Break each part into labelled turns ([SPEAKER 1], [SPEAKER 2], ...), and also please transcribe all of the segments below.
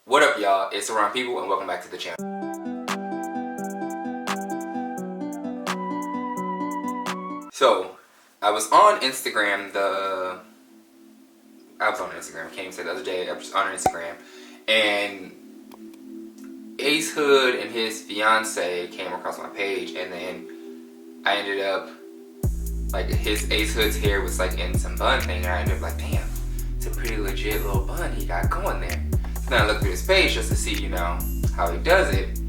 [SPEAKER 1] What up, y'all? It's Around People, and welcome back to the channel. So, I was on Instagram can't even say the other day, I was on Instagram, and Ace Hood and his fiance came across my page, and then I ended up, like, Ace Hood's hair was like in some bun thing, and I ended up like, damn, it's a pretty legit little bun he got going there. So then I looked through his page just to see, you know, how he does it.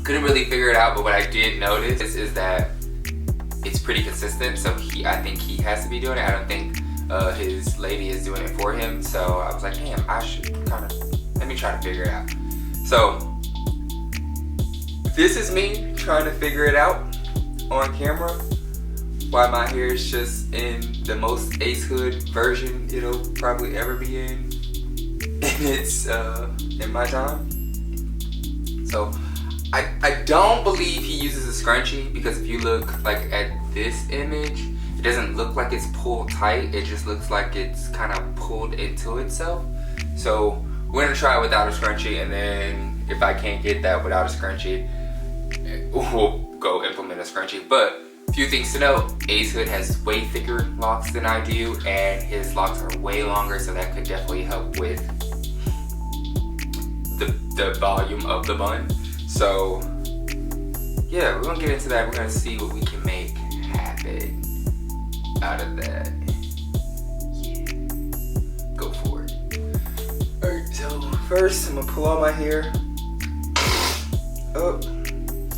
[SPEAKER 1] Couldn't really figure it out, but what I did notice is that it's pretty consistent, so I think he has to be doing it. I don't think his lady is doing it for him, so I was like, damn, I should let me try to figure it out. So, this is me trying to figure it out on camera, why my hair is just in the most Ace Hood version it'll probably ever be in its in my time. So I don't believe he uses a scrunchie, because if you look like at this image, it doesn't look like it's pulled tight, it just looks like it's kind of pulled into itself. So we're gonna try it without a scrunchie, and then if I can't get that without a scrunchie, we'll go implement a scrunchie. But a few things to note: Ace Hood has way thicker locks than I do, and his locks are way longer, so that could definitely help with the volume of the bun. So yeah, we're gonna get into that. We're gonna see what we can make happen out of that. Yeah, go for it. Alright, so first I'm gonna pull all my hair up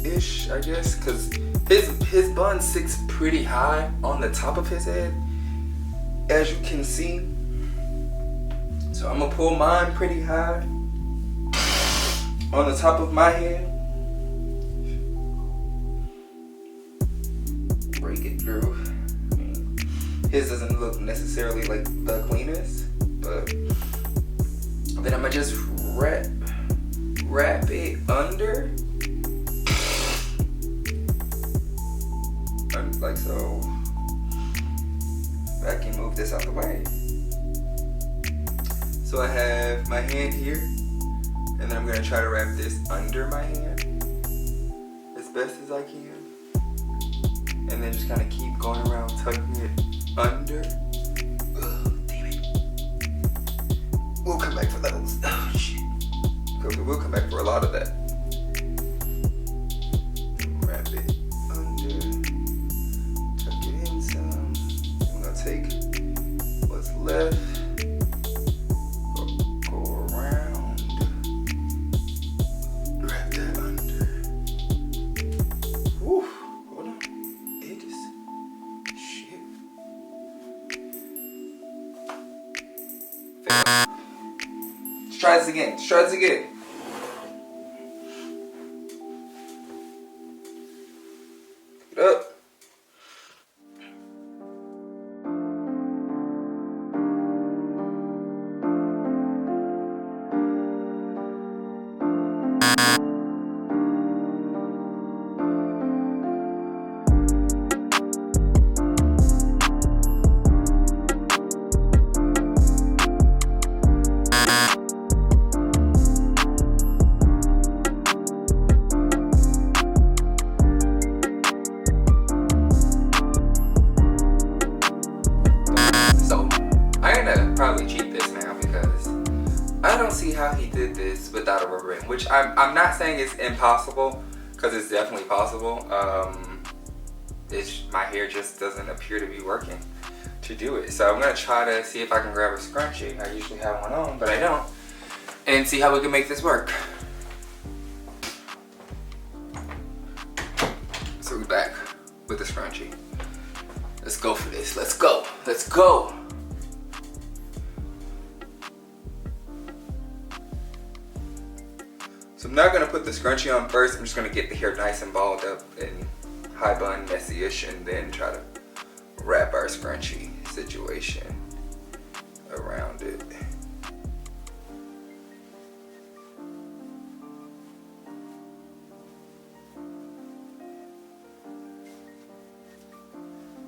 [SPEAKER 1] ish, I guess, because his bun sits pretty high on the top of his head, as you can see. So I'm gonna pull mine pretty high on the top of my head. Break it through. I mean, his doesn't look necessarily like the cleanest, but then I'm gonna just wrap it under, like so. I can move this out the way. So I have my hand here, and then I'm gonna try to wrap this under my hand as best as I can. And then just kind of keep going around tucking it under. Oh, damn it. We'll come back for those. Oh, shit. We'll come back for a lot of that. Wrap it under. Tuck it in some. I'm gonna take what's left. Let's try this again. Get up. Probably cheat this now, because I don't see how he did this without a rubber band, which I'm not saying it's impossible, because it's definitely possible. My hair just doesn't appear to be working to do it. So I'm gonna try to see if I can grab a scrunchie. I usually have one on, but I don't, and see how we can make this work. So we're back with the scrunchie. Let's go for this. Let's go. Let's go. So I'm not gonna put the scrunchie on first. I'm just gonna get the hair nice and balled up and high bun, messy-ish, and then try to wrap our scrunchie situation around it.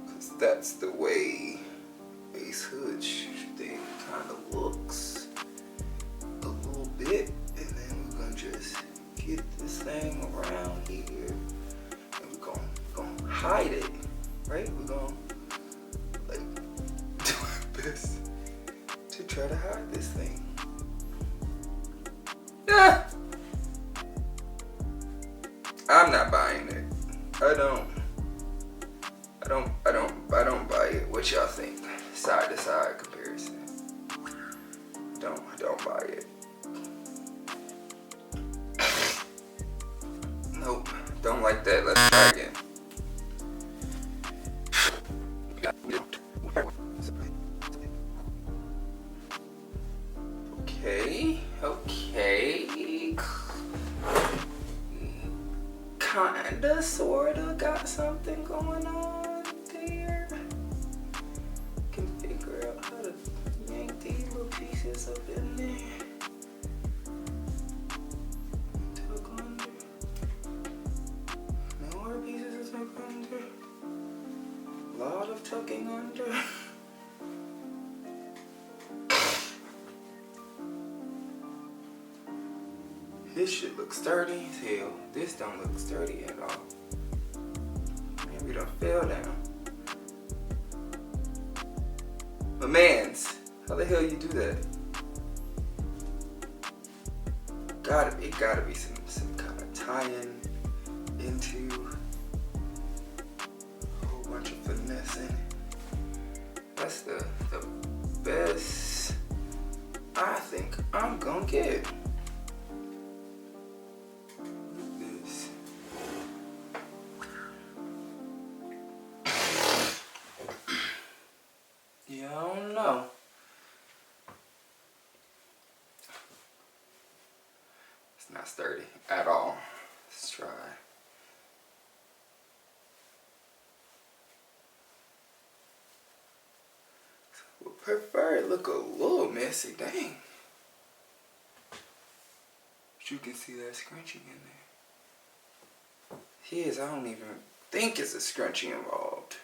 [SPEAKER 1] Cause that's the way Ace Hood thing kind of looks a little bit. I'm not buying it. I don't buy it. What y'all think? Side to side comparison. Don't buy it. Nope. Don't like that. Let's try again. Okay. Kinda, sorta got something going on there. Can figure out how to yank these little pieces up in there. Tuck under. More pieces to tuck under. A lot of tucking under. This shit looks sturdy as hell. This don't look sturdy at all. Maybe it done fell down. But mans, how the hell you do that? It gotta be some kind of tie-in into a whole bunch of finesse in it. That's the best I think I'm gonna get. Yeah, I don't know. It's not sturdy at all. Let's try. I would prefer it look a little messy, dang. But you can see that scrunching in there. His, I don't even think it's a scrunchie involved.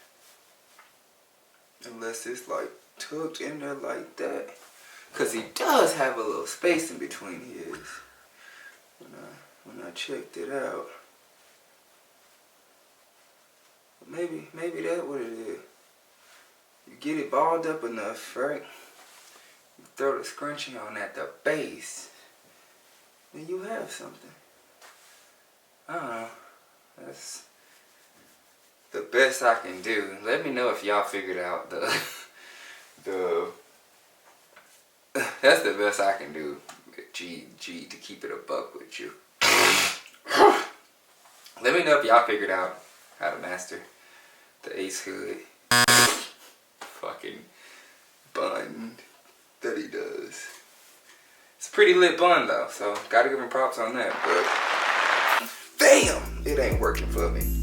[SPEAKER 1] Unless it's like tucked in there like that. Cause he does have a little space in between his. When I checked it out. Maybe that's what it is. You get it balled up enough, right? You throw the scrunchie on at the base. Then you have something. I don't know. That's the best I can do. Let me know if y'all figured out the that's the best I can do. G to keep it a buck with you. Let me know if y'all figured out how to master the ace hood fucking bun that he does. It's a pretty lit bun though, so gotta give him props on that, but damn, it ain't working for me.